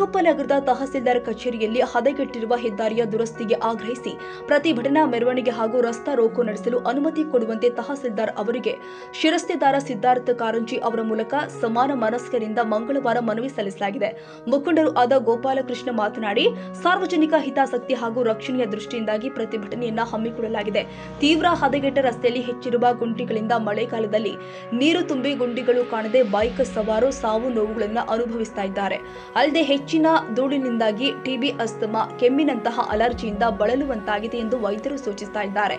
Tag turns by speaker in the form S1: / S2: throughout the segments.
S1: ಸಿರುಗುಪ್ಪ ನಗರದ ತಹಸೀಲ್ದಾರ್ ಕಚೇರಿಯಲ್ಲಿ ಹದಗೆಟ್ಟಿರುವ ಹೆದ್ದಾರಿಯ ದುರಸ್ತಿಗೆ ಆಗ್ರಹಿಸಿ ಪ್ರತಿಭಟನಾ ಮೆರವಣಿಗೆ ಹಾಗೂ ರಸ್ತಾ ರೋಕೋ ನಡೆಸಲು ಅನುಮತಿ ಕೊಡುವಂತೆ ತಹಸೀಲ್ದಾರ್ ಅವರಿಗೆ ಶಿರಸ್ತೆದಾರ ಸಿದ್ಧಾರ್ಥ ಕಾರಂಜಿ ಅವರ ಮೂಲಕ ಸಮಾನ ಮನಸ್ಕರಿಂದ ಮಂಗಳವಾರ ಮನವಿ ಸಲ್ಲಿಸಲಾಗಿದೆ. ಮುಖಂಡರು ಆದ ಗೋಪಾಲಕೃಷ್ಣ ಮಾತನಾಡಿ, ಸಾರ್ವಜನಿಕ ಹಿತಾಸಕ್ತಿ ಹಾಗೂ ರಕ್ಷಣೆಯ ದೃಷ್ಟಿಯಿಂದಾಗಿ ಪ್ರತಿಭಟನೆಯನ್ನ ಹಮ್ಮಿಕೊಳ್ಳಲಾಗಿದೆ. ತೀವ್ರ ಹದಗೆಟ್ಟ ರಸ್ತೆಯಲ್ಲಿ ಹೆಚ್ಚಿರುವ ಗುಂಡಿಗಳಿಂದ ಮಳೆಗಾಲದಲ್ಲಿ ನೀರು ತುಂಬಿ ಗುಂಡಿಗಳು ಕಾಣದೆ ಬೈಕ್ ಸವಾರು ಸಾವು ನೋವುಗಳನ್ನು ಅನುಭವಿಸುತ್ತಾ ಇದ್ದಾರೆ. ಅಲ್ಲದೆ ಹೆಚ್ಚಿನ ಧೂಳಿನಿಂದಾಗಿ ಟಿಬಿ, ಅಸ್ತಮಾ, ಕೆಮ್ಮಿನಂತಹ ಅಲರ್ಜಿಯಿಂದ ಬಳಲುವಂತಾಗಿದೆ ಎಂದು ವೈದ್ಯರು ಸೂಚಿಸುತ್ತಾ ಇದ್ದಾರೆ.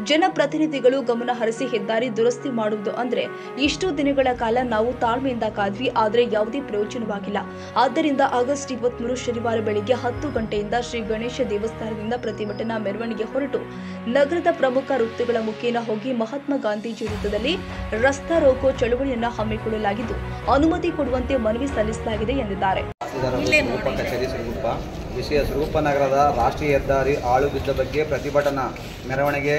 S1: ಜನಪ್ರತಿನಿಧಿಗಳು ಗಮನ ಹರಿಸಿ ಹೆದ್ದಾರಿ ದುರಸ್ತಿ ಮಾಡುವುದು ಅಂದ್ರೆ ಇಷ್ಟು ದಿನಗಳ ಕಾಲ ನಾವು ತಾಳ್ಮೆಯಿಂದ ಕಾದ್ವಿ, ಆದರೆ ಯಾವುದೇ ಪ್ರಯೋಜನವಾಗಿಲ್ಲ. ಆದ್ದರಿಂದ ಆಗಸ್ಟ್ 23 ಶನಿವಾರ ಬೆಳಿಗ್ಗೆ 10 ಗಂಟೆಯಿಂದ ಶ್ರೀ ಗಣೇಶ ದೇವಸ್ಥಾನದಿಂದ ಪ್ರತಿಭಟನಾ ಮೆರವಣಿಗೆ ಹೊರಟು ನಗರದ ಪ್ರಮುಖ ವೃತ್ತಗಳ ಮುಖೇನ ಹೋಗಿ ಮಹಾತ್ಮ ಗಾಂಧೀಜಿ ವೃತ್ತದಲ್ಲಿ ರಸ್ತಾ ರೋಕೋ ಚಳುವಳಿಯನ್ನು ಹಮ್ಮಿಕೊಳ್ಳಲಾಗಿದ್ದು ಅನುಮತಿ ಕೊಡುವಂತೆ ಮನವಿ ಸಲ್ಲಿಸಲಾಗಿದೆ ಎಂದಿದ್ದಾರೆ.
S2: ಕಚೇರಿ ಸಿರುಗುಪ್ಪ ವಿಷಯ ಸಿರುಗುಪ್ಪ ನಗರದ ರಾಷ್ಟ್ರೀಯ ಹೆದ್ದಾರಿ ಹಾಳು ಬಿದ್ದ ಬಗ್ಗೆ ಪ್ರತಿಭಟನಾ ಮೆರವಣಿಗೆ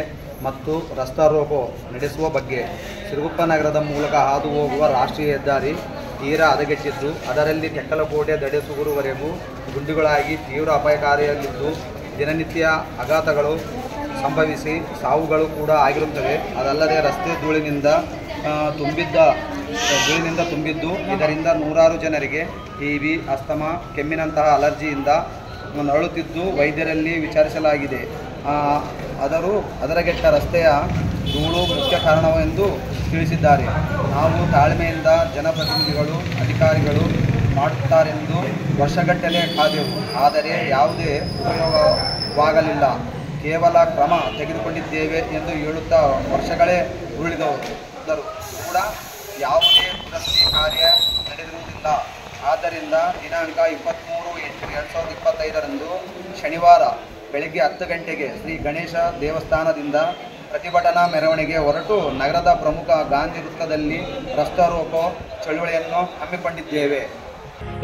S2: ಮತ್ತು ರಸ್ತಾ ರೋಕೋ ನಡೆಸುವ ಬಗ್ಗೆ ಸಿರುಗುಪ್ಪ ನಗರದ ಮೂಲಕ ಹಾದು ಹೋಗುವ ರಾಷ್ಟ್ರೀಯ ಹೆದ್ದಾರಿ ತೀರಾ ಹದಗೆಟ್ಟಿದ್ದು ಅದರಲ್ಲಿ ತೆಕ್ಕಲಕೋಟೆ ದಡೆಸೂರುವರೆಗೂ ಗುಂಡಿಗಳಾಗಿ ತೀವ್ರ ಅಪಾಯಕಾರಿಯಾಗಿದ್ದು ದಿನನಿತ್ಯ ಅಘಾತಗಳು ಸಂಭವಿಸಿ ಸಾವುಗಳು ಕೂಡ ಆಗಿರುತ್ತವೆ. ಅದಲ್ಲದೆ ರಸ್ತೆ ಧೂಳಿನಿಂದ ತುಂಬಿದ್ದು ಇದರಿಂದ ನೂರಾರು ಜನರಿಗೆ ಟಿಬಿ, ಅಸ್ತಮಾ, ಕೆಮ್ಮಿನಂತಹ ಅಲರ್ಜಿಯಿಂದ ನರಳುತ್ತಿದ್ದು ವೈದ್ಯರಲ್ಲಿ ವಿಚಾರಿಸಲಾಗಿದೆ. ಹದಗೆಟ್ಟ ರಸ್ತೆಯ ಧೂಳು ಮುಖ್ಯ ಕಾರಣವೆಂದು ತಿಳಿಸಿದ್ದಾರೆ. ನಾವು ತಾಳ್ಮೆಯಿಂದ ಜನಪ್ರತಿನಿಧಿಗಳು, ಅಧಿಕಾರಿಗಳು ಮಾಡುತ್ತಾರೆಂದು ವರ್ಷಗಟ್ಟಲೆ ಕಾದೆವು, ಆದರೆ ಯಾವುದೇ ಉಪಯೋಗವಾಗಲಿಲ್ಲ. ಕೇವಲ ಕ್ರಮ ತೆಗೆದುಕೊಂಡಿದ್ದೇವೆ ಎಂದು ಹೇಳುತ್ತಾ ವರ್ಷಗಳೇ ಉರುಳಿದರು ಕೂಡ ಯಾವುದೇ ದುರಸ್ತಿ ಕಾರ್ಯ ನಡೆದಿರುವುದಿಲ್ಲ. ಆದ್ದರಿಂದ ದಿನಾಂಕ 23/8/2025 ಶನಿವಾರ ಬೆಳಗ್ಗೆ 10 ಗಂಟೆಗೆ ಶ್ರೀ ಗಣೇಶ ದೇವಸ್ಥಾನದಿಂದ ಪ್ರತಿಭಟನಾ ಮೆರವಣಿಗೆ ಹೊರಟು ನಗರದ ಪ್ರಮುಖ ಗಾಂಧಿ ವೃತ್ತದಲ್ಲಿ ರಸ್ತಾ ರೋಕೋ ಚಳುವಳಿಯನ್ನು ಹಮ್ಮಿಕೊಂಡಿದ್ದೇವೆ.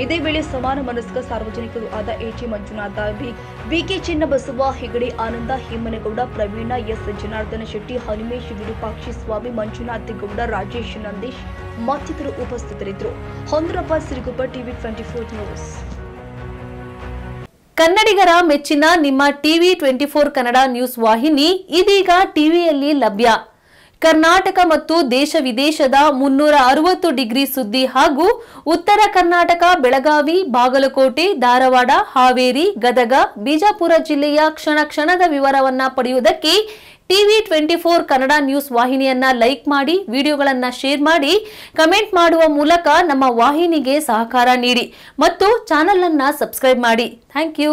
S1: ಇದೇ ವೇಳೆ ಸಮಾನ ಮನಸ್ಕ ಸಾರ್ವಜನಿಕರು ಆದ ಎಚಿ ಮಂಜುನಾಥ, ಬಿಕೆ ಚಿನ್ನಬಸವ, ಹೆಗಡೆ ಆನಂದ, ಹೇಮನಗೌಡ, ಪ್ರವೀಣ, ಎಸ್ ಜನಾರ್ದನ ಶೆಟ್ಟಿ, ಹನುಮೇಶ್, ವಿರೂಪಾಕ್ಷಿ ಸ್ವಾಮಿ, ಮಂಜುನಾಥ ಗೌಡ, ರಾಜೇಶ್, ನಂದೀಶ್ ಮತ್ತಿತರರು ಉಪಸ್ಥಿತರಿದ್ದರು. ಹೊಂದ್ರಪ್ಪ, ಸಿರುಗುಪ್ಪ, ಟಿವಿ 24 ನ್ಯೂಸ್.
S3: ಕನ್ನಡಿಗರ ಮೆಚ್ಚಿನ ನಿಮ್ಮ ಟಿವಿ 24 ಕನ್ನಡ ನ್ಯೂಸ್ ವಾಹಿನಿ ಇದೀಗ ಟಿವಿಯಲ್ಲಿ ಲಭ್ಯ. ಕರ್ನಾಟಕ ಮತ್ತು ದೇಶ ವಿದೇಶದ 360 ಡಿಗ್ರಿ ಸುದ್ದಿ ಹಾಗೂ ಉತ್ತರ ಕರ್ನಾಟಕ, ಬೆಳಗಾವಿ, ಬಾಗಲಕೋಟೆ, ಧಾರವಾಡ, ಹಾವೇರಿ, ಗದಗ, ಬಿಜಾಪುರ ಜಿಲ್ಲೆಯ ಕ್ಷಣ ಕ್ಷಣದ ವಿವರವನ್ನ ಪಡೆಯುವುದಕ್ಕೆ ಟಿವಿ 24 ಕನ್ನಡ ನ್ಯೂಸ್ ವಾಹಿನಿಯನ್ನ ಲೈಕ್ ಮಾಡಿ, ವಿಡಿಯೋಗಳನ್ನ ಶೇರ್ ಮಾಡಿ, ಕಮೆಂಟ್ ಮಾಡುವ ಮೂಲಕ ನಮ್ಮ ವಾಹಿನಿಗೆ ಸಹಕಾರ ನೀಡಿ ಮತ್ತು ಚಾನೆಲ್ ಅನ್ನ ಸಬ್ಸ್ಕ್ರೈಬ್ ಮಾಡಿ. Thank you.